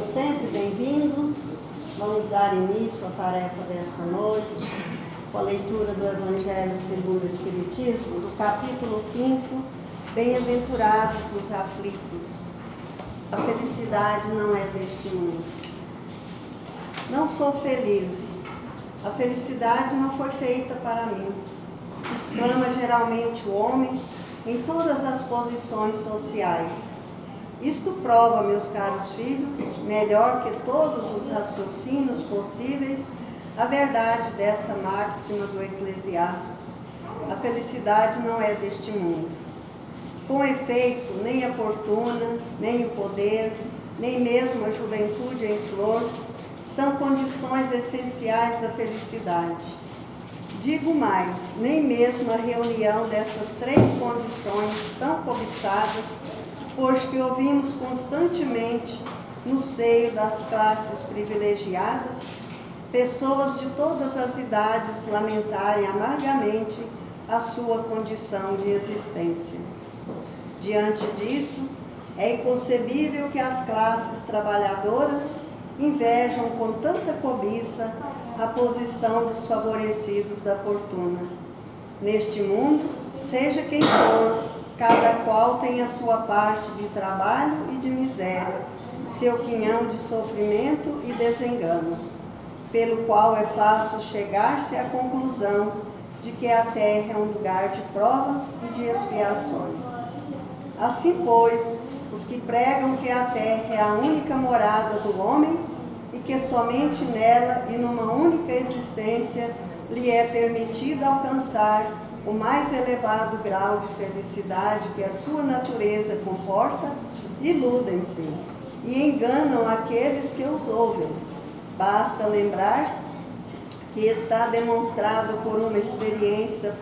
sempre bem-vindos. Vamos dar início à tarefa dessa noite com a leitura do Evangelho segundo o Espiritismo, do capítulo 5, Bem-aventurados os aflitos. A felicidade não é deste mundo. Não sou feliz. A felicidade não foi feita para mim. Exclama geralmente o homem em todas as posições sociais. Isto prova, meus caros filhos, melhor que todos os raciocínios possíveis, a verdade dessa máxima do Eclesiastes. A felicidade não é deste mundo. Com efeito, nem a fortuna, nem o poder, nem mesmo a juventude em flor, são condições essenciais da felicidade. Digo mais, nem mesmo a reunião dessas três condições tão cobiçadas, pois que ouvimos constantemente no seio das classes privilegiadas, pessoas de todas as idades lamentarem amargamente a sua condição de existência. Diante disso, é inconcebível que as classes trabalhadoras invejam com tanta cobiça a posição dos favorecidos da fortuna. Neste mundo, seja quem for, cada qual tem a sua parte de trabalho e de miséria, seu quinhão de sofrimento e desengano, pelo qual é fácil chegar-se à conclusão de que a terra é um lugar de provas e de expiações. Assim, pois, os que pregam que a terra é a única morada do homem e que somente nela e numa única existência lhe é permitido alcançar o mais elevado grau de felicidade que a sua natureza comporta, iludem-se e enganam aqueles que os ouvem. Basta lembrar que está demonstrado por uma experiência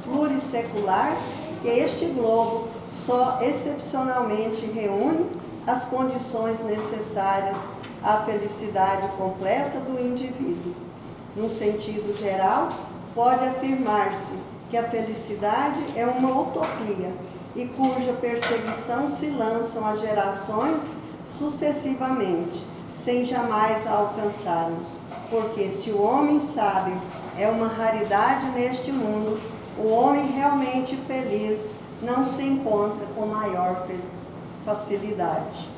plurissecular que este globo só excepcionalmente reúne as condições necessárias à felicidade completa do indivíduo. No sentido geral, pode afirmar-se que a felicidade é uma utopia e cuja perseguição se lançam as gerações sucessivamente, sem jamais a alcançarem. Porque se o homem sábio é uma raridade neste mundo, o homem realmente feliz não se encontra com maior facilidade.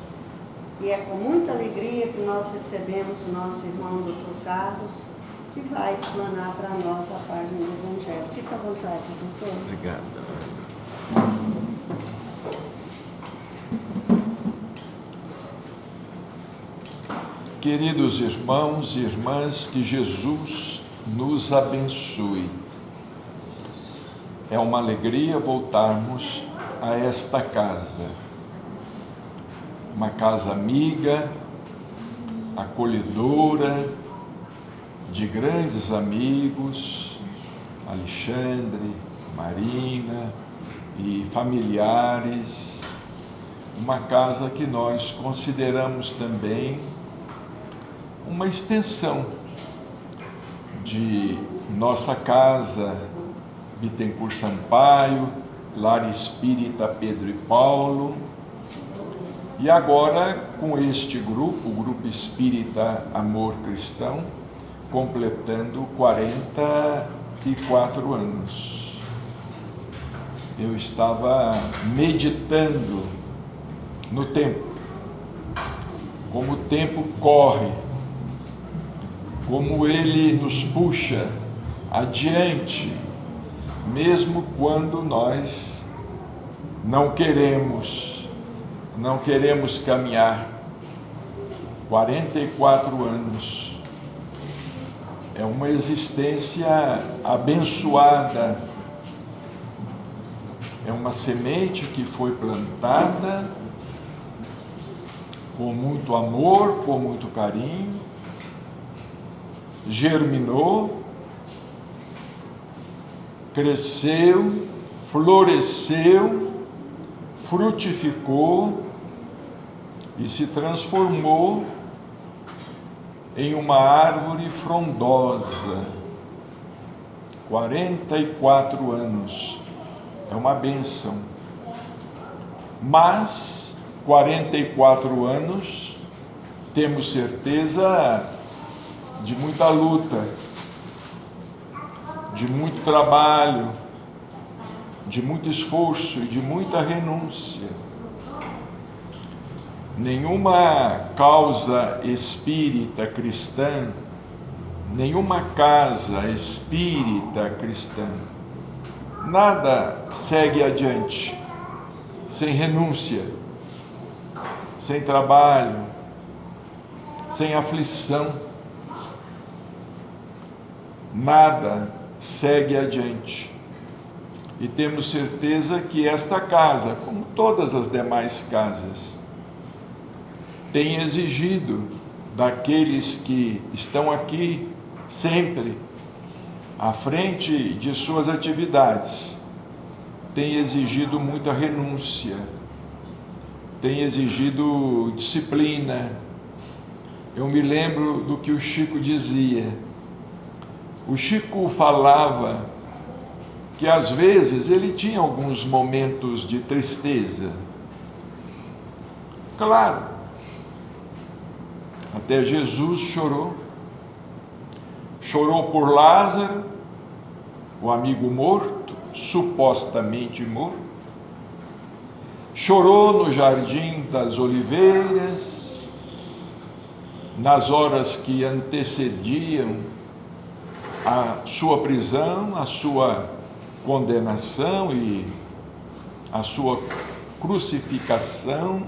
E é com muita alegria que nós recebemos o nosso irmão Dr. Carlos, que vai explanar para nós a página do Evangelho. Fica à vontade, doutor. Obrigado. Queridos irmãos e irmãs, que Jesus nos abençoe. É uma alegria voltarmos a esta casa. Uma casa amiga, acolhedora, de grandes amigos, Alexandre, Marina e familiares. Uma casa que nós consideramos também uma extensão de nossa casa Bittencourt Sampaio, Lar Espírita Pedro e Paulo, e agora com este grupo, o Grupo Espírita Amor Cristão, completando 44 anos. Eu estava meditando no tempo, como o tempo corre, como ele nos puxa adiante, mesmo quando nós não queremos caminhar. 44 anos é uma existência abençoada, é uma semente que foi plantada com muito amor, com muito carinho, germinou, cresceu, floresceu, frutificou e se transformou em uma árvore frondosa. 44 anos, é uma bênção. Mas 44 anos temos certeza de muita luta, de muito trabalho, de muito esforço e de muita renúncia. Nenhuma causa espírita cristã, nenhuma casa espírita cristã, nada segue adiante sem renúncia, sem trabalho, sem aflição. Nada segue adiante. E temos certeza que esta casa, como todas as demais casas, tem exigido daqueles que estão aqui sempre à frente de suas atividades, tem exigido muita renúncia, tem exigido disciplina. Eu me lembro do que o Chico dizia. O Chico falava que às vezes ele tinha alguns momentos de tristeza. Claro, até Jesus chorou. Chorou por Lázaro, o amigo morto, supostamente morto. Chorou no Jardim das Oliveiras, nas horas que antecediam a sua prisão, a sua condenação e a sua crucificação.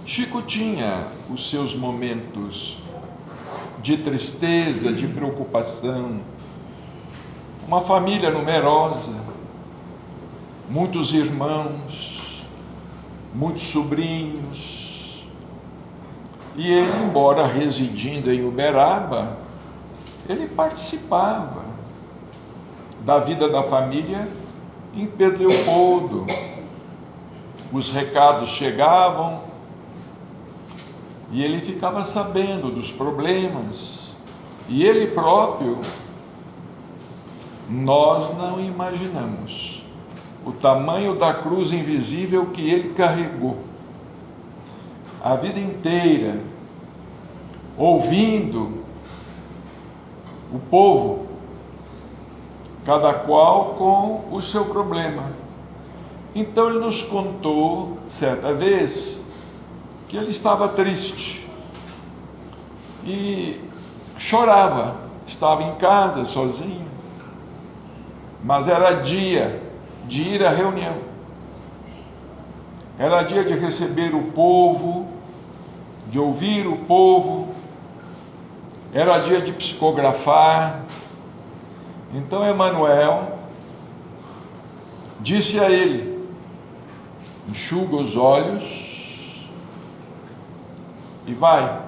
Chico tinha os seus momentos de tristeza, de preocupação, uma família numerosa, muitos irmãos, muitos sobrinhos, e ele, embora residindo em Uberaba, ele participava da vida da família em Pedro Leopoldo. Os recados chegavam e ele ficava sabendo dos problemas. E ele próprio, nós não imaginamos o tamanho da cruz invisível que ele carregou a vida inteira, ouvindo o povo, cada qual com o seu problema. Então ele nos contou, certa vez, que ele estava triste e chorava, estava em casa sozinho, mas era dia de ir à reunião, era dia de receber o povo, de ouvir o povo, era dia de psicografar. Então Emmanuel disse a ele: enxuga os olhos e vai,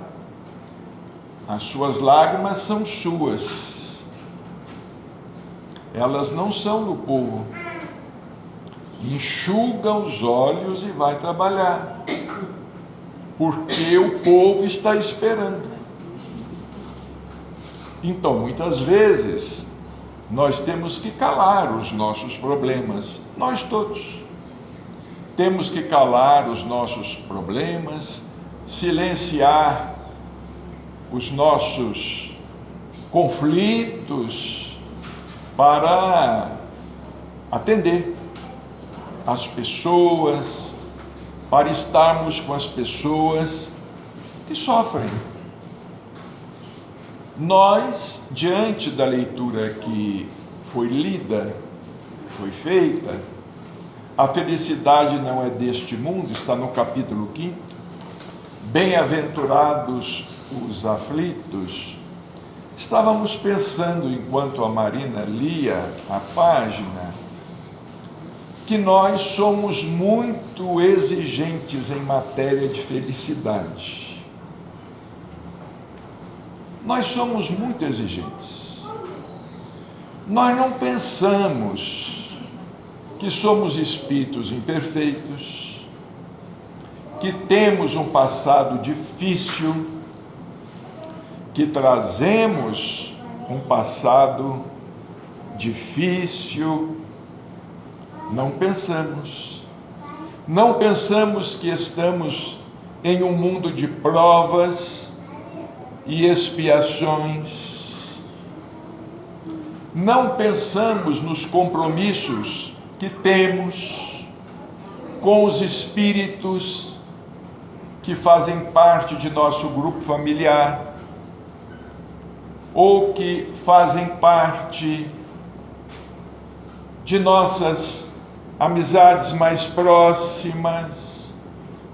as suas lágrimas são suas, elas não são do povo. Enxuga os olhos e vai trabalhar, porque o povo está esperando. Então, muitas vezes, nós temos que calar os nossos problemas, nós todos. Temos que calar os nossos problemas, silenciar os nossos conflitos para atender as pessoas, para estarmos com as pessoas que sofrem. Nós, diante da leitura que foi lida, foi feita, a felicidade não é deste mundo, está no capítulo 5º, bem-aventurados os aflitos. Estávamos pensando, enquanto a Marina lia a página, que nós somos muito exigentes em matéria de felicidade. Nós somos muito exigentes. Nós não pensamos que somos espíritos imperfeitos, que temos um passado difícil, que trazemos um passado difícil. Não pensamos. Não pensamos que estamos em um mundo de provas e expiações. Não pensamos nos compromissos que temos com os espíritos que fazem parte de nosso grupo familiar ou que fazem parte de nossas amizades mais próximas.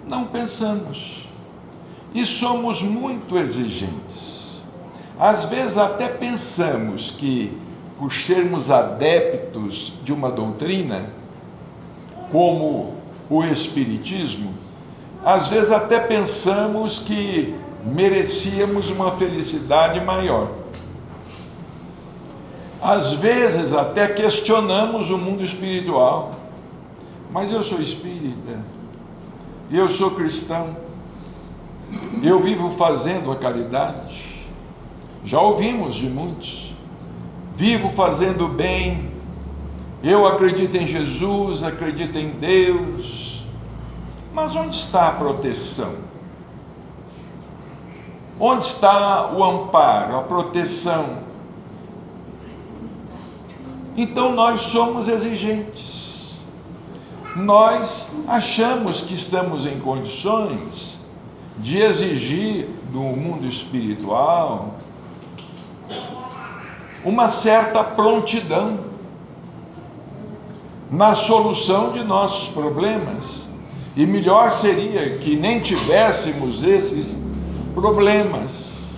Não pensamos. E somos muito exigentes. Às vezes até pensamos que, por sermos adeptos de uma doutrina, como o Espiritismo, às vezes até pensamos que merecíamos uma felicidade maior. Às vezes até questionamos o mundo espiritual. Mas eu sou espírita, eu sou cristão, eu vivo fazendo a caridade. Já ouvimos de muitos. Vivo fazendo o bem, eu acredito em Jesus, acredito em Deus. Mas onde está a proteção? Onde está o amparo, a proteção? Então nós somos exigentes. Nós achamos que estamos em condições de exigir do mundo espiritual uma certa prontidão na solução de nossos problemas. E melhor seria que nem tivéssemos esses problemas.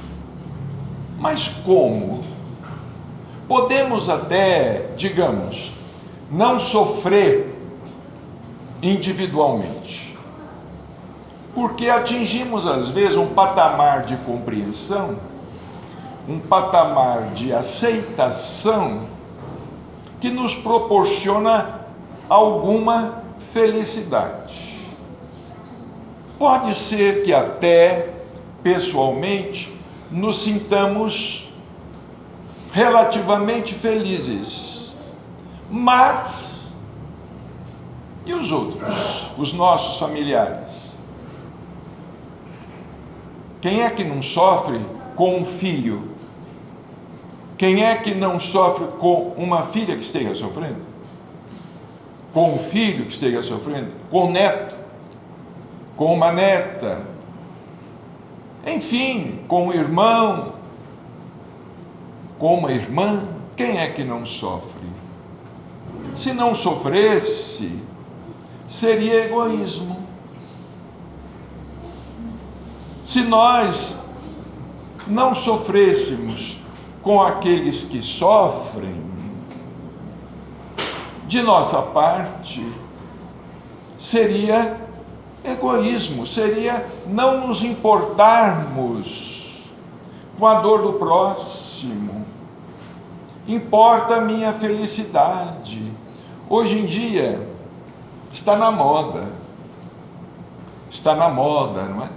Mas como? Podemos até, digamos, não sofrer individualmente, porque atingimos às vezes um patamar de compreensão, um patamar de aceitação que nos proporciona alguma felicidade. Pode ser que até pessoalmente nos sintamos relativamente felizes, mas e os outros, os nossos familiares? Quem é que não sofre com um filho? Quem é que não sofre com uma filha que esteja sofrendo? Com um filho que esteja sofrendo? Com um neto? Com uma neta? Enfim, com um irmão? Com uma irmã? Quem é que não sofre? Se não sofresse, seria egoísmo. Se nós não sofrêssemos com aqueles que sofrem, de nossa parte, seria egoísmo, seria não nos importarmos com a dor do próximo. Importa a minha felicidade. Hoje em dia, está na moda, não é?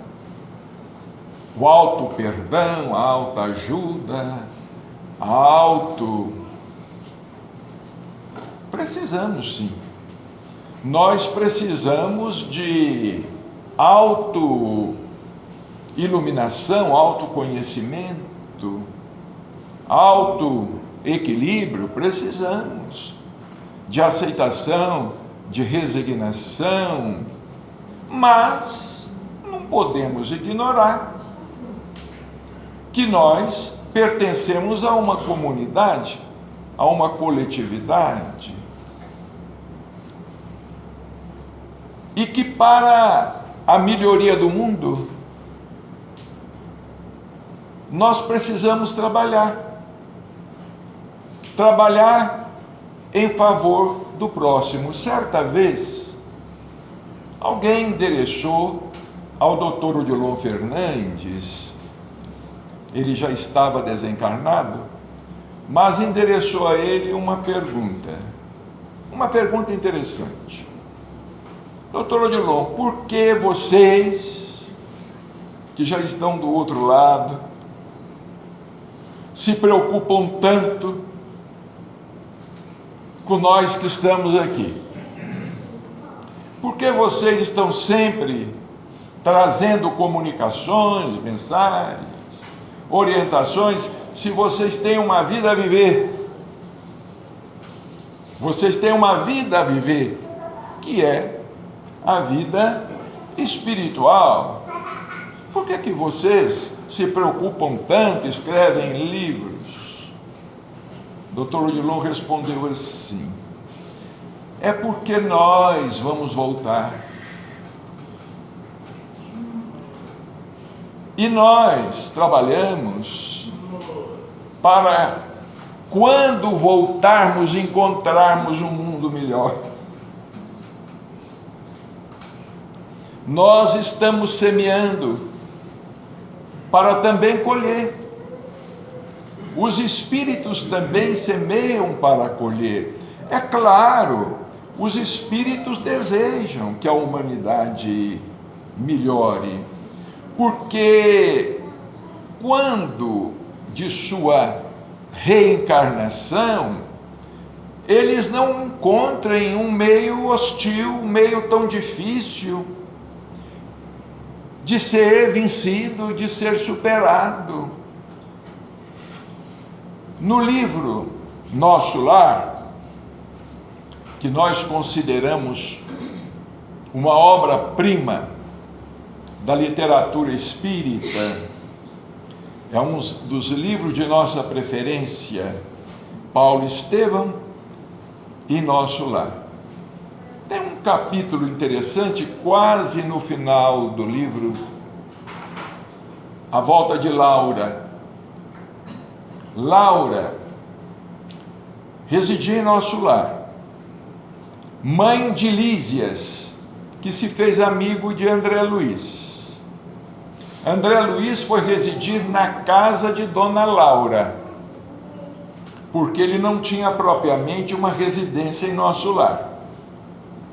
O auto-perdão, a autoajuda, Precisamos sim. Nós precisamos de auto-iluminação, autoconhecimento, auto-equilíbrio. Precisamos de aceitação, de resignação, mas não podemos ignorar que nós pertencemos a uma comunidade, a uma coletividade, e que para a melhoria do mundo, nós precisamos trabalhar em favor do próximo. Certa vez, alguém endereçou ao Dr. Odilon Fernandes, ele já estava desencarnado, mas endereçou a ele uma pergunta interessante. Doutor Odilon, por que vocês, que já estão do outro lado, se preocupam tanto com nós que estamos aqui? Por que vocês estão sempre trazendo comunicações, mensagens, orientações, se vocês têm uma vida a viver. Vocês têm uma vida a viver, que é a vida espiritual. Por que vocês se preocupam tanto, escrevem livros? Dr. Odilon respondeu assim: é porque nós vamos voltar. E nós trabalhamos para, quando voltarmos, encontrarmos um mundo melhor. Nós estamos semeando para também colher. Os espíritos também semeiam para colher. É claro, os espíritos desejam que a humanidade melhore, porque quando de sua reencarnação, eles não encontrem um meio hostil, um meio tão difícil de ser vencido, de ser superado. No livro Nosso Lar, que nós consideramos uma obra-prima da literatura espírita, é um dos livros de nossa preferência, Paulo Estevam e Nosso Lar. Tem um capítulo interessante, quase no final do livro, A Volta de Laura. Laura residia em Nosso Lar, mãe de Lísias, que se fez amigo de André Luiz. André Luiz foi residir na casa de Dona Laura, porque ele não tinha propriamente uma residência em Nosso Lar.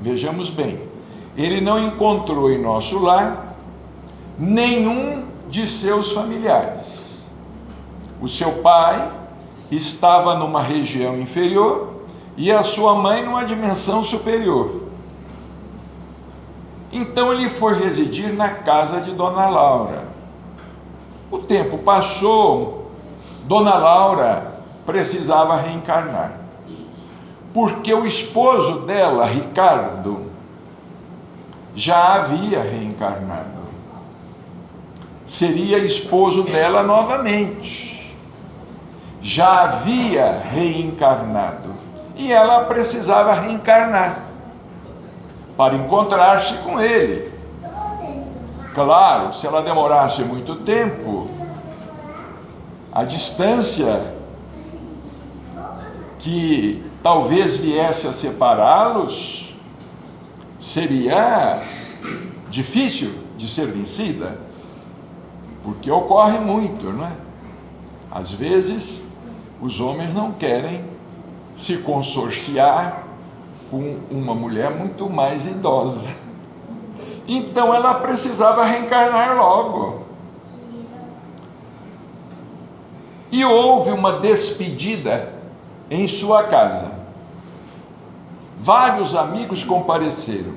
Vejamos bem, ele não encontrou em Nosso Lar nenhum de seus familiares. O seu pai estava numa região inferior e a sua mãe numa dimensão superior. Então ele foi residir na casa de Dona Laura. O tempo passou, Dona Laura precisava reencarnar, porque o esposo dela, Ricardo, já havia reencarnado. Seria esposo dela novamente. Já havia reencarnado. E ela precisava reencarnar para encontrar-se com ele. Claro, se ela demorasse muito tempo, a distância que talvez viesse a separá-los seria difícil de ser vencida, porque ocorre muito, não é? Às vezes, os homens não querem se consorciar com uma mulher muito mais idosa. Então ela precisava reencarnar logo. E houve uma despedida em sua casa. Vários amigos compareceram.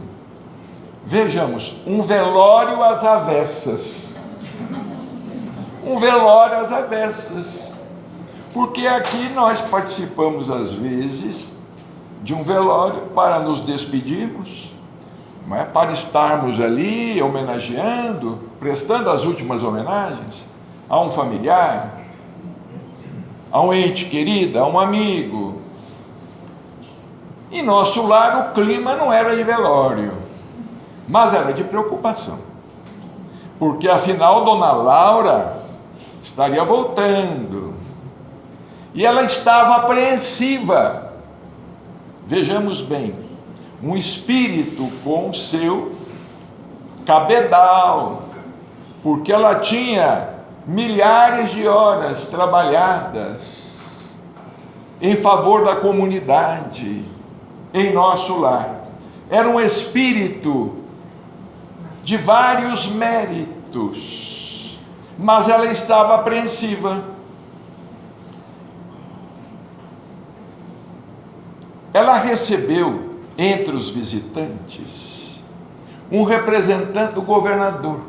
Vejamos, um velório às avessas. Um velório às avessas. Porque aqui nós participamos às vezes de um velório para nos despedirmos, não é? Para estarmos ali homenageando, prestando as últimas homenagens a um familiar, a um ente querido, a um amigo. Em Nosso Lar o clima não era de velório, mas era de preocupação, porque afinal Dona Laura estaria voltando e ela estava apreensiva. Vejamos bem, um espírito com seu cabedal, porque ela tinha milhares de horas trabalhadas em favor da comunidade, em Nosso Lar. Era um espírito de vários méritos, mas ela estava apreensiva. Ela recebeu entre os visitantes um representante do governador,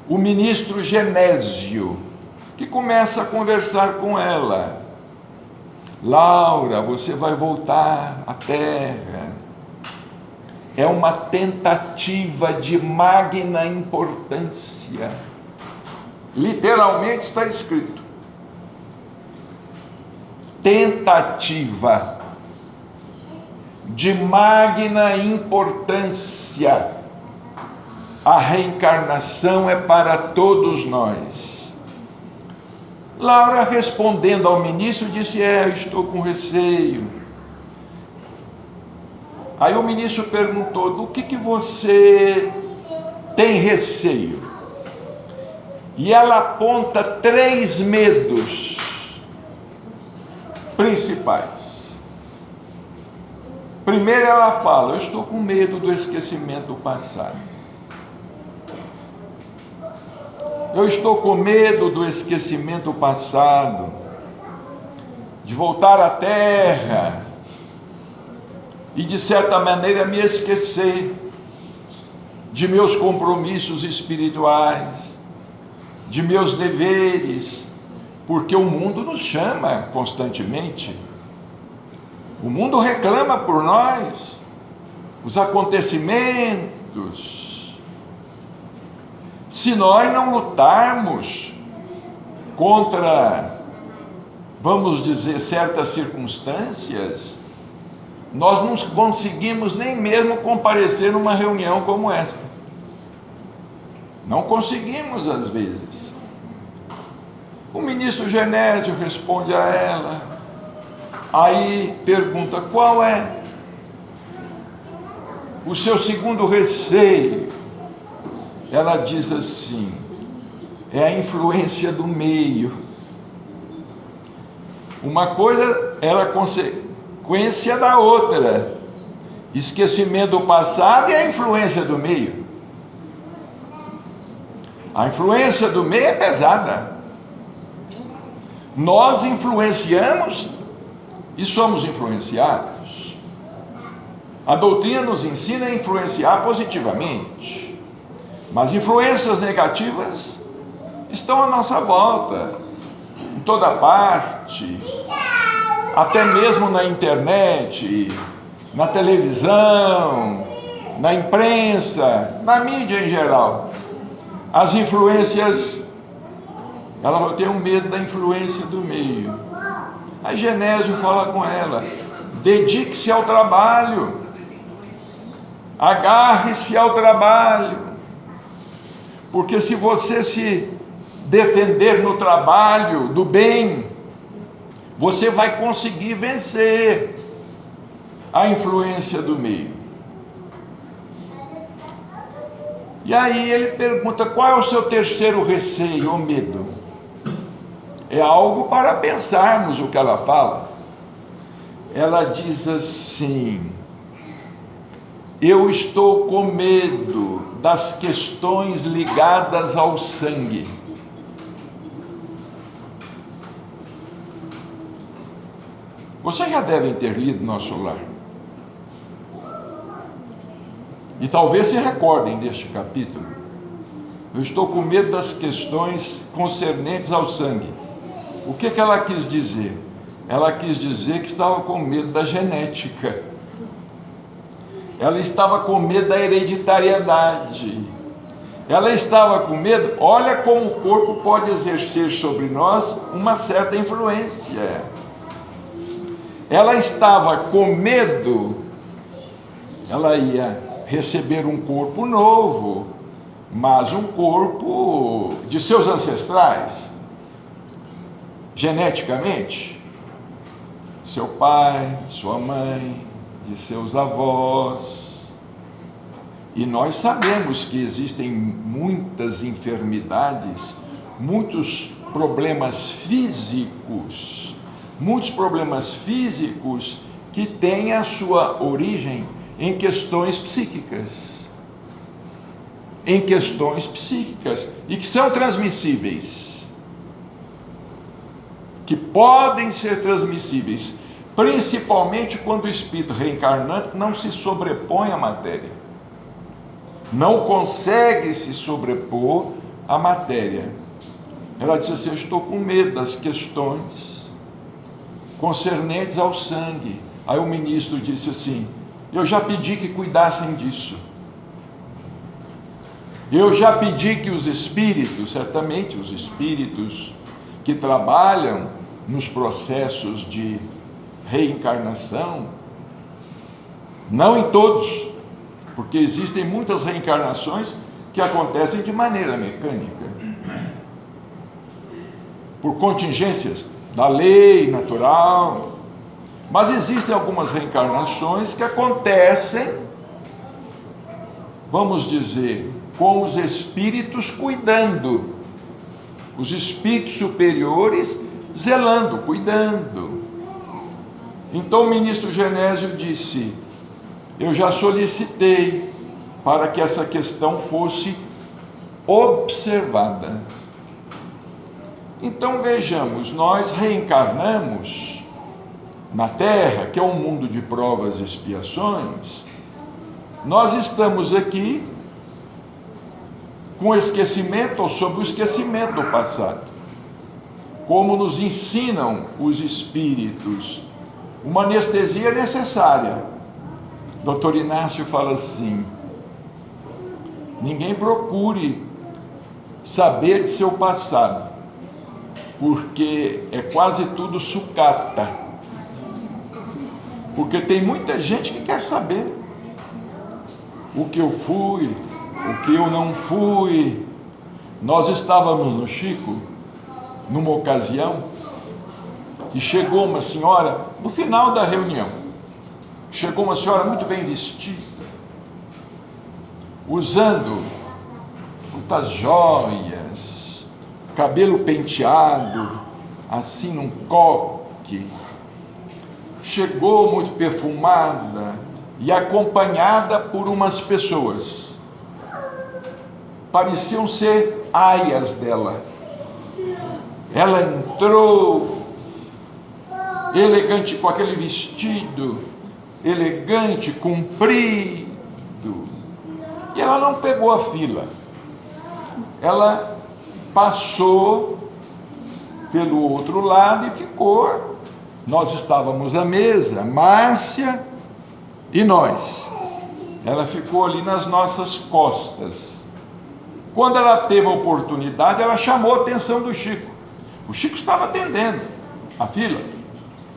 o ministro Genésio, que começa a conversar com ela. Laura, você vai voltar à terra. É uma tentativa de magna importância. Literalmente está escrito. Tentativa de magna importância. A reencarnação é para todos nós. Laura, respondendo ao ministro, disse: eu estou com receio. Aí o ministro perguntou: do que você tem receio? E ela aponta 3 medos principais. Primeiro ela fala: eu estou com medo do esquecimento do passado. Eu estou com medo do esquecimento do passado, de voltar à terra e de certa maneira me esquecer de meus compromissos espirituais, de meus deveres, porque o mundo nos chama constantemente. O mundo reclama por nós, os acontecimentos. Se nós não lutarmos contra, vamos dizer, certas circunstâncias, nós não conseguimos nem mesmo comparecer numa reunião como esta. Não conseguimos às vezes. O ministro Genésio responde a ela, aí pergunta: qual é o seu segundo receio? Ela diz assim: é a influência do meio. Uma coisa era consequência da outra. Esquecimento do passado e a influência do meio. A influência do meio é pesada. Nós influenciamos e somos influenciados. A doutrina nos ensina a influenciar positivamente. Mas influências negativas estão à nossa volta, em toda parte, até mesmo na internet, na televisão, na imprensa, na mídia em geral. As influências, ela tem um medo da influência do meio. Aí Genésio fala com ela: dedique-se ao trabalho, agarre-se ao trabalho. Porque se você se defender no trabalho do bem, você vai conseguir vencer a influência do meio. E aí ele pergunta: qual é o seu terceiro receio ou medo? É algo para pensarmos o que ela fala. Ela diz assim: eu estou com medo das questões ligadas ao sangue. Vocês já devem ter lido Nosso Lar. E talvez se recordem deste capítulo. Eu estou com medo das questões concernentes ao sangue. O que ela quis dizer? Ela quis dizer que estava com medo da genética. Ela estava com medo da hereditariedade. Ela estava com medo, olha como o corpo pode exercer sobre nós uma certa influência. Ela estava com medo, ela ia receber um corpo novo, mas um corpo de seus ancestrais, geneticamente, seu pai, sua mãe, de seus avós. E nós sabemos que existem muitas enfermidades, muitos problemas físicos que têm a sua origem em questões psíquicas. E que são transmissíveis. Que podem ser transmissíveis, principalmente quando o espírito reencarnante não se sobrepõe à matéria. não consegue se sobrepor à matéria. Ela disse assim: eu estou com medo das questões concernentes ao sangue. Aí o ministro disse assim: eu já pedi que cuidassem disso. Eu já pedi que os espíritos, certamente os espíritos que trabalham nos processos de reencarnação, não em todos, porque existem muitas reencarnações que acontecem de maneira mecânica, por contingências da lei natural, mas existem algumas reencarnações que acontecem, vamos dizer, com os espíritos cuidando, os espíritos superiores zelando, cuidando. Então o ministro Genésio disse: eu já solicitei para que essa questão fosse observada. Então vejamos, nós reencarnamos na Terra, que é um mundo de provas e expiações. Nós estamos aqui com o esquecimento ou sob o esquecimento do passado. Como nos ensinam os espíritos, uma anestesia é necessária. Dr. Inácio fala assim: ninguém procure saber de seu passado, porque é quase tudo sucata. Porque tem muita gente que quer saber o que eu fui, o que eu não fui. Nós estávamos no Chico, numa ocasião, e chegou uma senhora, no final da reunião, chegou uma senhora muito bem vestida, usando muitas joias, cabelo penteado, assim num coque, chegou muito perfumada e acompanhada por umas pessoas, pareciam ser aias dela. Ela entrou elegante, com aquele vestido elegante, comprido, e ela não pegou a fila, ela passou pelo outro lado e ficou. Nós estávamos à mesa, Márcia e nós. Ela ficou ali nas nossas costas. Quando ela teve a oportunidade, ela chamou a atenção do Chico. O Chico estava atendendo a fila,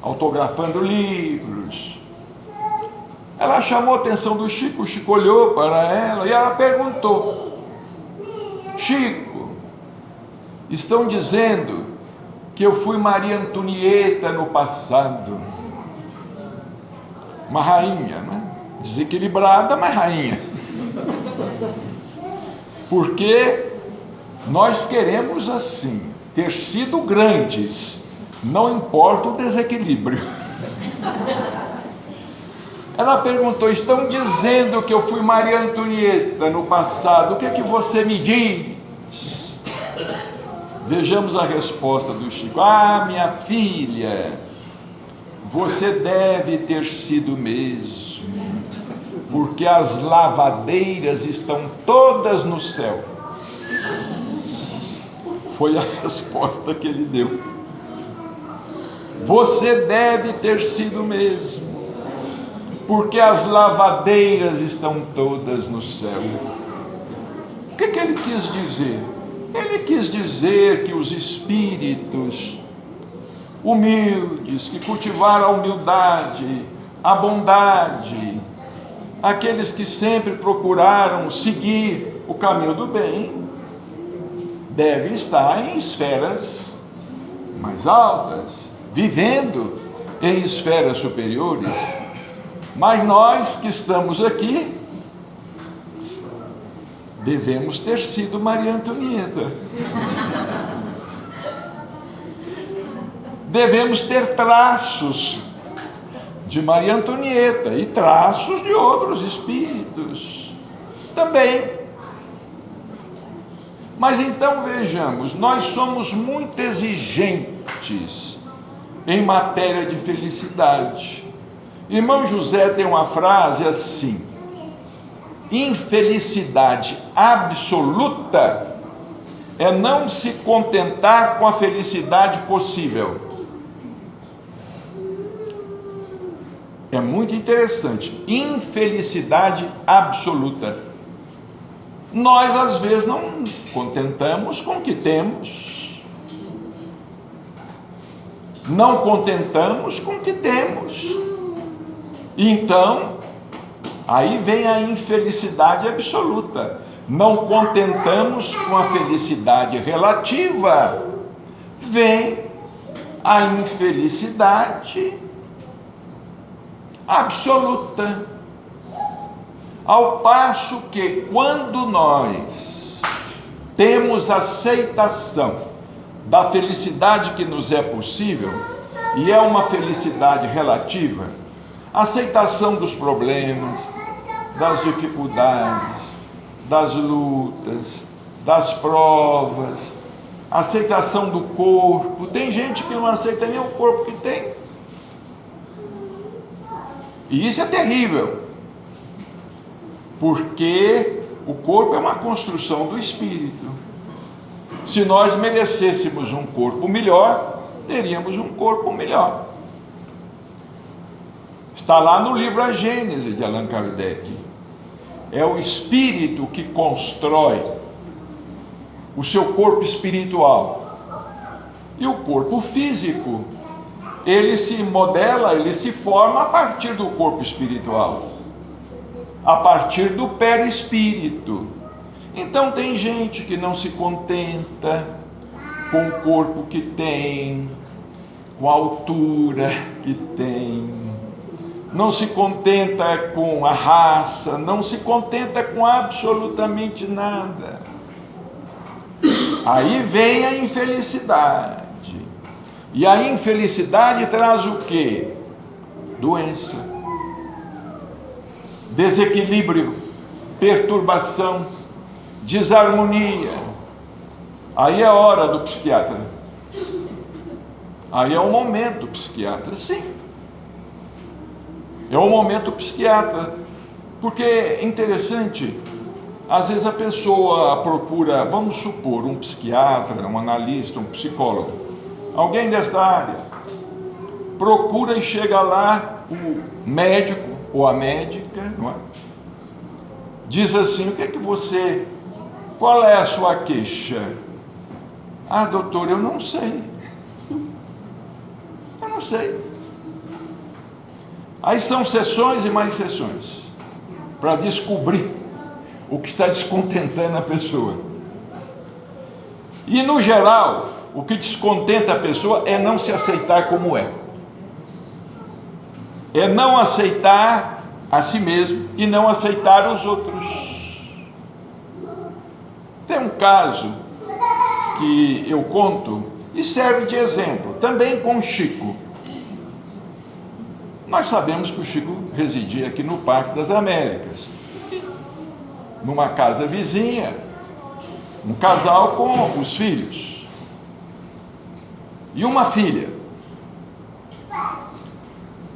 autografando livros. Ela chamou a atenção do Chico, o Chico olhou para ela e ela perguntou: Chico, estão dizendo que eu fui Maria Antonieta no passado. Uma rainha, né? Desequilibrada, mas rainha. Porque nós queremos assim, ter sido grandes, não importa o desequilíbrio. Ela perguntou: estão dizendo que eu fui Maria Antonieta no passado, o que é que você me diz? Vejamos a resposta do Chico: ah, minha filha, você deve ter sido mesmo, porque as lavadeiras estão todas no céu. Foi a resposta que ele deu. Você deve ter sido mesmo, porque as lavadeiras estão todas no céu. O que ele quis dizer? Ele quis dizer que os espíritos humildes, que cultivaram a humildade, a bondade, aqueles que sempre procuraram seguir o caminho do bem, devem estar em esferas mais altas, vivendo em esferas superiores. Mas nós que estamos aqui, devemos ter sido Maria Antonieta. Devemos ter traços de Maria Antonieta e traços de outros espíritos também. Mas então vejamos, nós somos muito exigentes em matéria de felicidade. Irmão José tem uma frase assim: infelicidade absoluta é não se contentar com a felicidade possível. É muito interessante. Infelicidade absoluta. Nós, às vezes, não contentamos com o que temos. Não contentamos com o que temos. Então, aí vem a infelicidade absoluta. Não contentamos com a felicidade relativa. Vem a infelicidade absoluta. Ao passo que, quando nós temos aceitação da felicidade que nos é possível, e é uma felicidade relativa, aceitação dos problemas, das dificuldades, das lutas, das provas, aceitação do corpo. Tem gente que não aceita nem o corpo que tem. E isso é terrível, porque o corpo é uma construção do espírito. Se nós merecêssemos um corpo melhor, teríamos um corpo melhor. Está lá no livro A Gênese de Allan Kardec. É o espírito que constrói o seu corpo espiritual. E o corpo físico, ele se modela, ele se forma a partir do corpo espiritual, a partir do perispírito. Então tem gente que não se contenta com o corpo que tem, com a altura que tem, não se contenta com a raça, não se contenta com absolutamente nada. Aí vem a infelicidade. E a infelicidade traz o quê? Doença, desequilíbrio, perturbação, desarmonia. Aí é a hora do psiquiatra. Aí é o momento do psiquiatra, sim. É o momento do psiquiatra. Porque é interessante, às vezes a pessoa procura, vamos supor, um psiquiatra, um analista, um psicólogo, alguém desta área, procura e chega lá, o médico ou a médica, não é? Diz assim: qual é a sua queixa? Ah, doutor, eu não sei. Eu não sei. Aí são sessões e mais sessões para descobrir o que está descontentando a pessoa. E no geral, o que descontenta a pessoa é não se aceitar como é. É não aceitar a si mesmo e não aceitar os outros. Tem um caso que eu conto e serve de exemplo, também com o Chico. Nós sabemos que o Chico residia aqui no Parque das Américas, numa casa vizinha, um casal com os filhos e uma filha.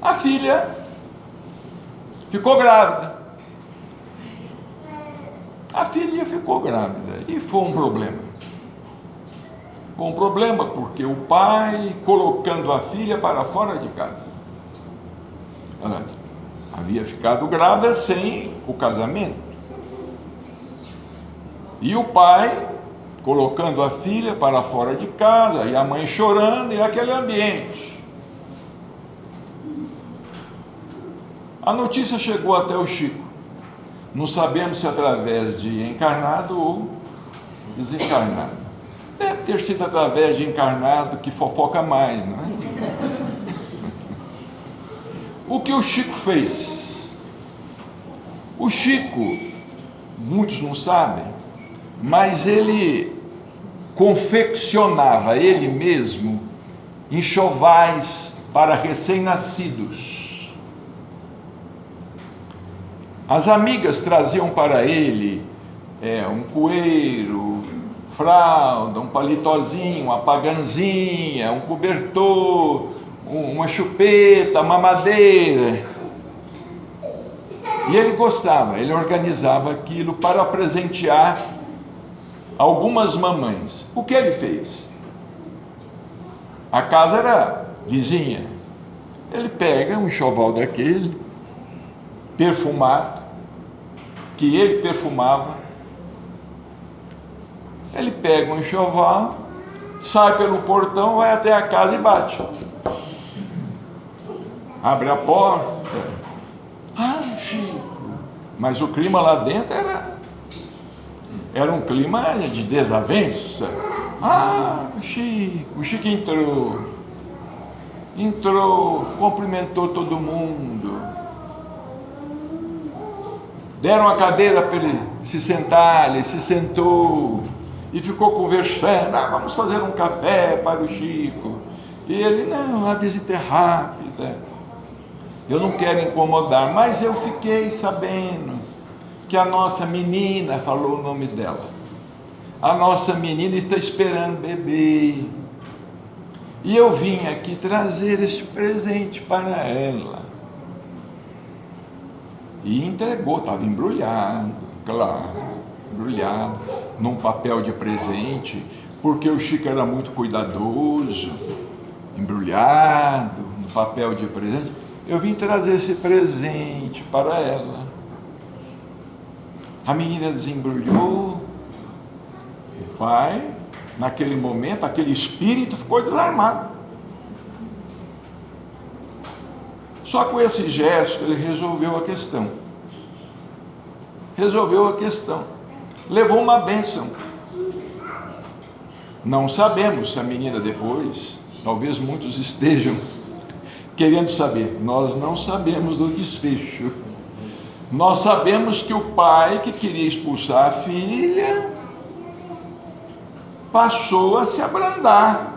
A filha ficou grávida. A filha ficou grávida e foi um problema. Foi um problema porque o pai colocando a filha para fora de casa. Ela havia ficado grávida sem o casamento. E o pai colocando a filha para fora de casa, e a mãe chorando, e aquele ambiente. A notícia chegou até o Chico. Não sabemos se através de encarnado ou desencarnado. Deve ter sido através de encarnado, que fofoca mais, não é? O que o Chico fez? O Chico, muitos não sabem, mas ele confeccionava ele mesmo enxovais para recém-nascidos. As amigas traziam para ele um coeiro, fralda, um palitozinho, uma paganzinha, um cobertor, uma chupeta, mamadeira. E ele gostava, ele organizava aquilo para presentear algumas mamães. O que ele fez? A casa era vizinha. Ele pega um enxoval daquele, perfumado, que ele perfumava. Ele pega um enxoval, sai pelo portão, vai até a casa e bate. Abre a porta. Ah, Chico. Mas o clima lá dentro era um clima de desavença. Ah, o Chico entrou, cumprimentou todo mundo. Deram a cadeira para ele se sentar, ele se sentou e ficou conversando. Ah, vamos fazer um café para o Chico. E ele, não, a visita é rápida, eu não quero incomodar. Mas eu fiquei sabendo que a nossa menina, falou o nome dela, a nossa menina está esperando bebê. E eu vim aqui trazer este presente para ela. E entregou, estava embrulhado, claro, embrulhado, num papel de presente, porque o Chico era muito cuidadoso, embrulhado, no papel de presente. Eu vim trazer esse presente para ela. A menina desembrulhou, o pai, naquele momento, aquele espírito ficou desarmado. Só com esse gesto ele resolveu a questão. Levou uma bênção. Não sabemos se a menina depois, talvez muitos estejam querendo saber. Nós não sabemos do desfecho. Nós sabemos que o pai que queria expulsar a filha passou a se abrandar.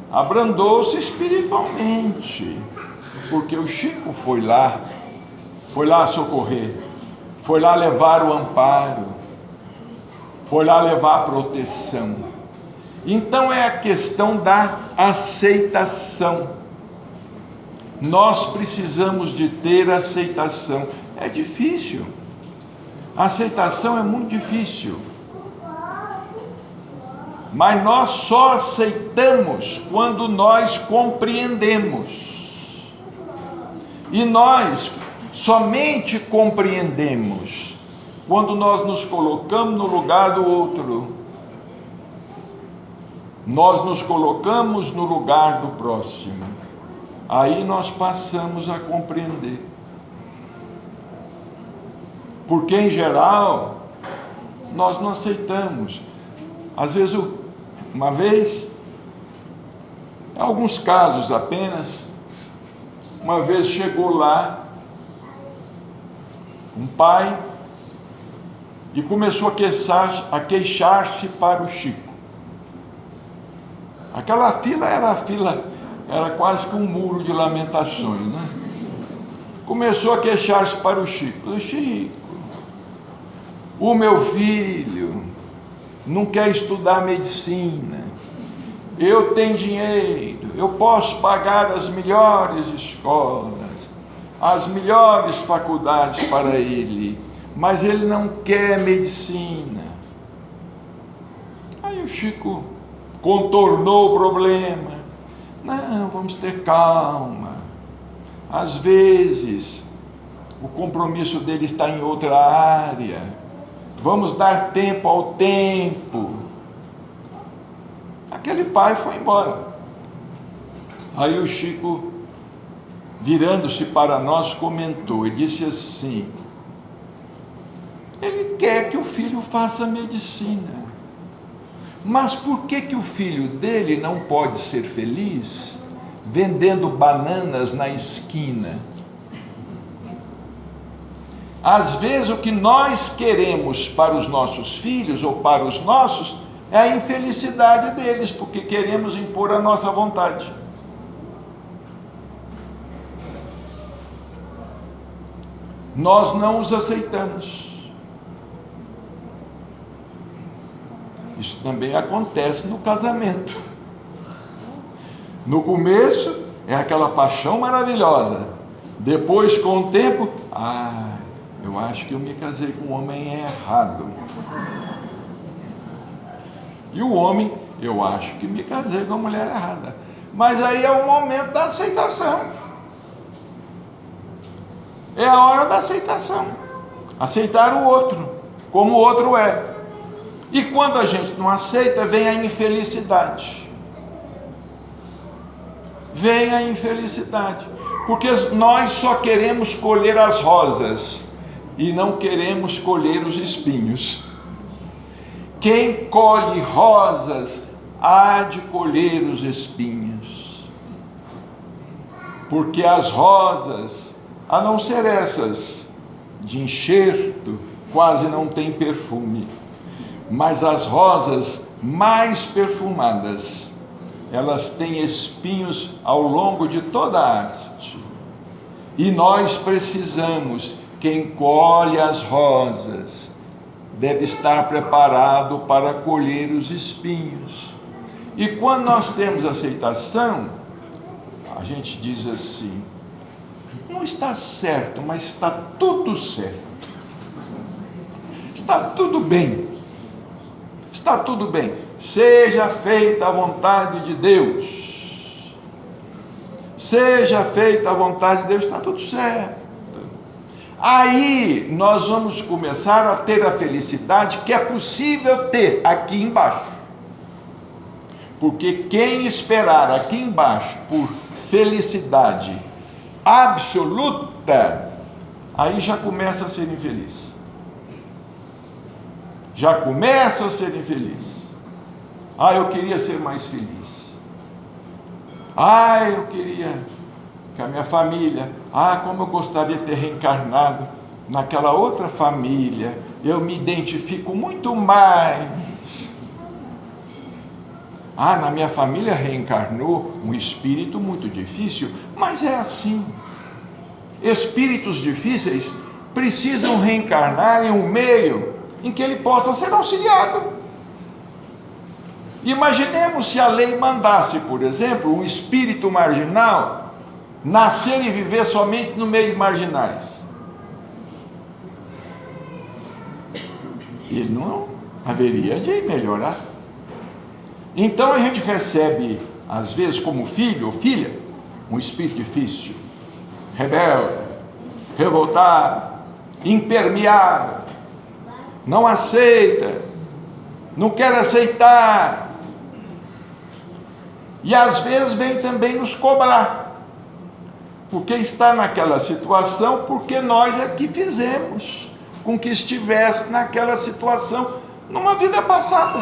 Abrandou-se espiritualmente. Porque o Chico foi lá socorrer, foi lá levar o amparo, foi lá levar a proteção. Então é a questão da aceitação. Nós precisamos de ter aceitação. É difícil. A aceitação é muito difícil. Mas nós só aceitamos quando nós compreendemos. E nós somente compreendemos quando nós nos colocamos no lugar do outro. Nós nos colocamos no lugar do próximo. Aí nós passamos a compreender. Porque em geral, nós não aceitamos. Às vezes, uma vez, em alguns casos apenas, uma vez chegou lá um pai e começou a queixar-se para o Chico. Aquela fila era quase que um muro de lamentações, né? Começou a queixar-se para o Chico. Chico, o meu filho não quer estudar medicina. Eu tenho dinheiro, eu posso pagar as melhores escolas, as melhores faculdades para ele, mas ele não quer medicina. Aí o Chico contornou o problema. Não, vamos ter calma. Às vezes, o compromisso dele está em outra área. Vamos dar tempo ao tempo. Aquele pai foi embora. Aí o Chico, virando-se para nós, comentou e disse assim: ele quer que o filho faça medicina, mas por que o filho dele não pode ser feliz vendendo bananas na esquina? Às vezes o que nós queremos para os nossos filhos ou para os nossos é a infelicidade deles, porque queremos impor a nossa vontade. Nós não os aceitamos. Isso também acontece no casamento. No começo é aquela paixão maravilhosa. Depois, com o tempo, eu acho que eu me casei com um homem errado. E o homem, eu acho que me casei com a mulher errada. Mas aí é o momento da aceitação. É a hora da aceitação. Aceitar o outro, como o outro é. E quando a gente não aceita, vem a infelicidade. Vem a infelicidade. Porque nós só queremos colher as rosas e não queremos colher os espinhos. Quem colhe rosas há de colher os espinhos. Porque as rosas, a não ser essas de enxerto, quase não tem perfume. Mas as rosas mais perfumadas, elas têm espinhos ao longo de toda a haste. E nós precisamos, quem colhe as rosas, deve estar preparado para colher os espinhos. E quando nós temos aceitação, a gente diz assim: não está certo, mas está tudo certo. Está tudo bem. Está tudo bem. Seja feita a vontade de Deus. Seja feita a vontade de Deus, está tudo certo. Aí nós vamos começar a ter a felicidade que é possível ter aqui embaixo. Porque quem esperar aqui embaixo por felicidade absoluta, aí já começa a ser infeliz. Já começa a ser infeliz. Ah, eu queria ser mais feliz. Ah, eu queria que a minha família, como eu gostaria de ter reencarnado naquela outra família, eu me identifico muito mais. Na minha família reencarnou um espírito muito difícil, mas é assim. Espíritos difíceis precisam reencarnar em um meio em que ele possa ser auxiliado. Imaginemos se a lei mandasse, por exemplo, um espírito marginal nascer e viver somente no meio de marginais. Ele não haveria de melhorar. Então a gente recebe, às vezes, como filho ou filha, um espírito difícil, rebelde, revoltado, impermeável, não aceita, não quer aceitar. E às vezes vem também nos cobrar, porque está naquela situação, porque nós é que fizemos com que estivesse naquela situação numa vida passada.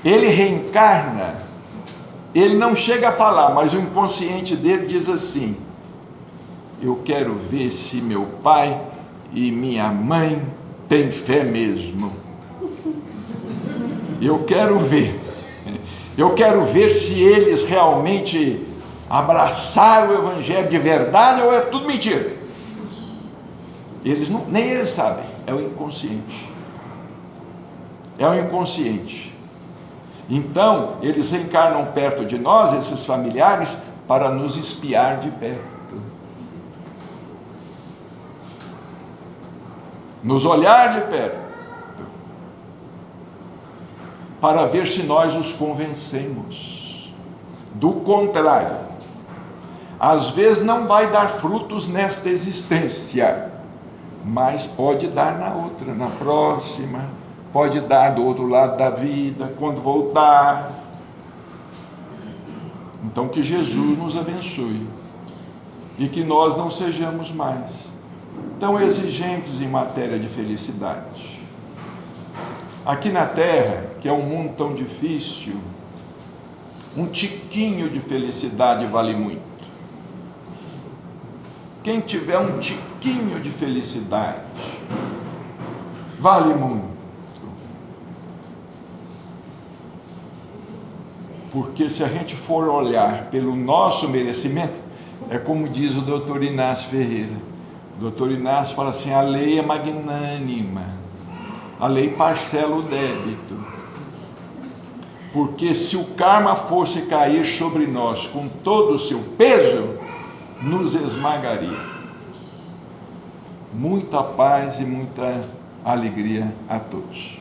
Ele reencarna, ele não chega a falar, mas o inconsciente dele diz assim: eu quero ver se meu pai e minha mãe têm fé mesmo. Eu quero ver se eles realmente abraçaram o Evangelho de verdade ou é tudo mentira. Nem eles sabem, é o inconsciente. É o inconsciente. Então, eles reencarnam perto de nós, esses familiares, para nos espiar de perto. Nos olhar de perto, para ver se nós os convencemos. Do contrário, às vezes não vai dar frutos nesta existência, mas pode dar na outra, na próxima, pode dar do outro lado da vida, quando voltar. Então que Jesus nos abençoe e que nós não sejamos mais tão exigentes em matéria de felicidade. Aqui na Terra, que é um mundo tão difícil, um tiquinho de felicidade vale muito. Quem tiver um tiquinho de felicidade, vale muito. Porque se a gente for olhar pelo nosso merecimento, é como diz o doutor Inácio Ferreira. O doutor Inácio fala assim: a lei é magnânima. A lei parcela o débito, porque se o karma fosse cair sobre nós com todo o seu peso, nos esmagaria. Muita paz e muita alegria a todos.